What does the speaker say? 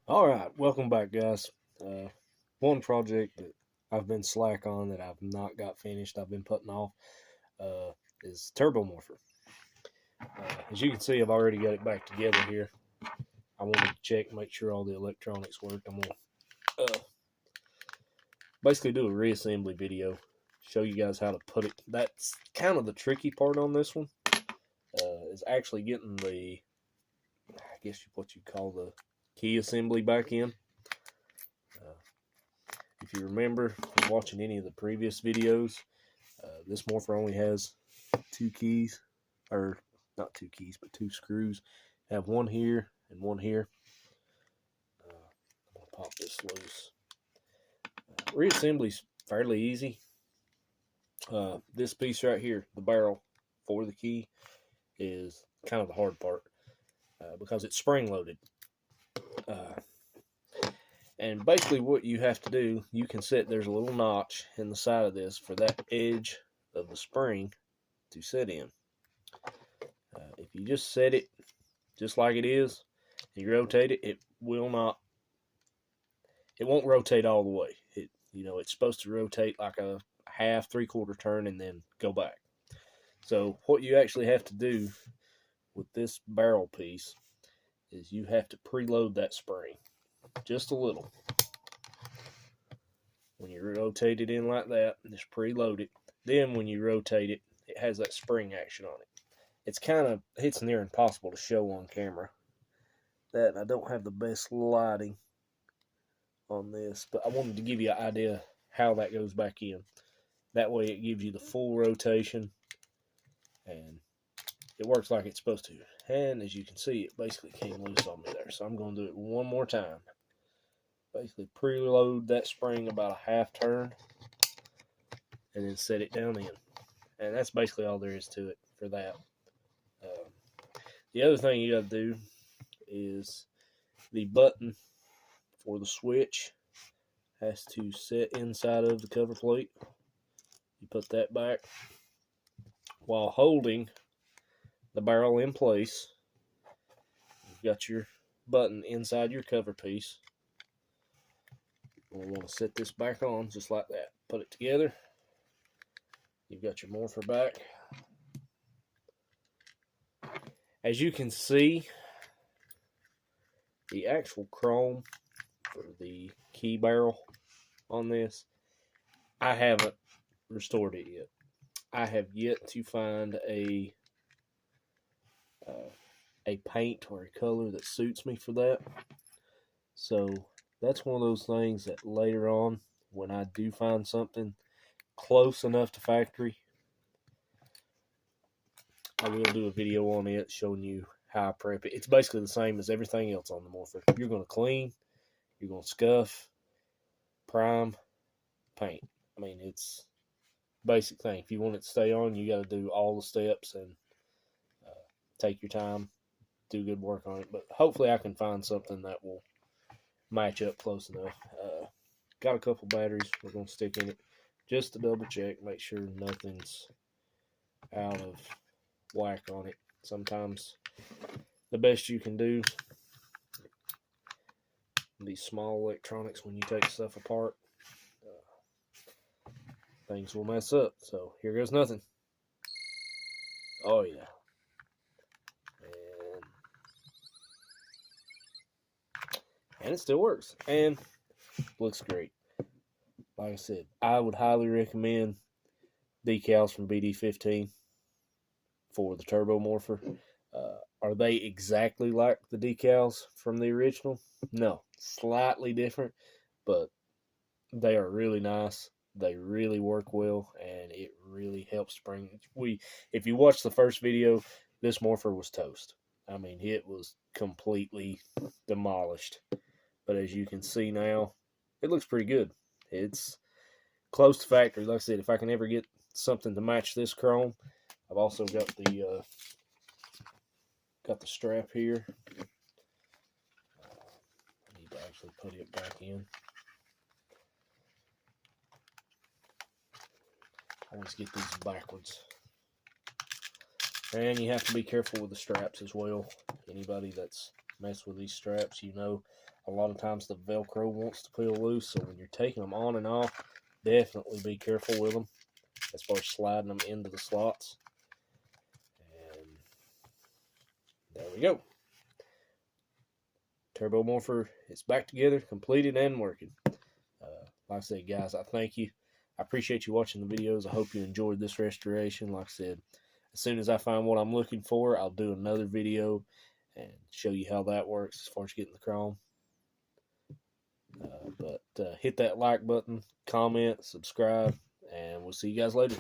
All right, welcome back, guys. One project that I've been slack on that I've not got finished, I've been putting off, uh, is Turbo Morpher. As you can see, I've already got it back together here. I wanted to check, make sure all the electronics worked. I'm gonna basically do a reassembly video, show you guys how to put it. That's kind of the tricky part on this one. Is actually getting the, I guess what you call the key assembly back in. If you remember from watching any of the previous videos, this morpher only has two keys, or not two keys, but two screws. I have one here and one here. I'm going to pop this loose. Reassembly's fairly easy. This piece right here, the barrel for the key, is kind of the hard part because it's spring loaded. And basically what you have to do, you can set, there's a little notch in the side of this for that edge of the spring to set in. If you just set it just like it is, and you rotate it, it won't rotate all the way. It's supposed to rotate like a half, 3/4 turn and then go back. So what you actually have to do with this barrel piece is you have to preload that spring just a little. When you rotate it in like that, just preload it. Then when you rotate it, it has that spring action on it. It's near impossible to show on camera. That I don't have the best lighting on this, but I wanted to give you an idea how that goes back in. That way it gives you the full rotation and it works like it's supposed to. And as you can see, it basically came loose on me there. So I'm going to do it one more time. Basically preload that spring about a half turn and then set it down in. And that's basically all there is to it for that. The other thing you got to do is the button for the switch has to sit inside of the cover plate. You put that back while holding the barrel in place. You've got your button inside your cover piece. We'll want to set this back on just like that. Put it together. You've got your morpher back. As you can see, the actual chrome for the key barrel on this, I haven't restored it yet. I have yet to find a paint or a color that suits me for that. So that's one of those things that later on, when I do find something close enough to factory, I will do a video on it showing you how I prep it. It's basically the same as everything else on the morpher. You're going to clean, you're going to scuff, prime, paint. I mean, it's basic thing. If you want it to stay on, you got to do all the steps and take your time, do good work on it. But hopefully I can find something that will match up close enough. Got a couple batteries we're going to stick in it just to double check, make sure nothing's out of whack on it. Sometimes the best you can do, these small electronics, when you take stuff apart, things will mess up. So here goes nothing. Oh yeah. And it still works and looks great. Like I said, I would highly recommend decals from Pt.4 for the Turbo Morpher. Are they exactly like the decals from the original? No, slightly different, but they are really nice. They really work well, and it really helps bring. If you watch the first video, this morpher was toast. I mean, it was completely demolished. But as you can see now, it looks pretty good. It's close to factory. Like I said, if I can ever get something to match this chrome, I've also got the strap here. I need to actually put it back in. I always get these backwards. And you have to be careful with the straps as well. Anybody that's mess with these straps, you know a lot of times the Velcro wants to peel loose. So when you're taking them on and off, definitely be careful with them as far as sliding them into the slots. And there we go. Turbo Morpher is back together, completed and working. Like I said, guys, I thank you. I appreciate you watching the videos. I hope you enjoyed this restoration. Like I said, as soon as I find what I'm looking for, I'll do another video and show you how that works as far as getting the chrome. But hit that like button, comment, subscribe, and we'll see you guys later.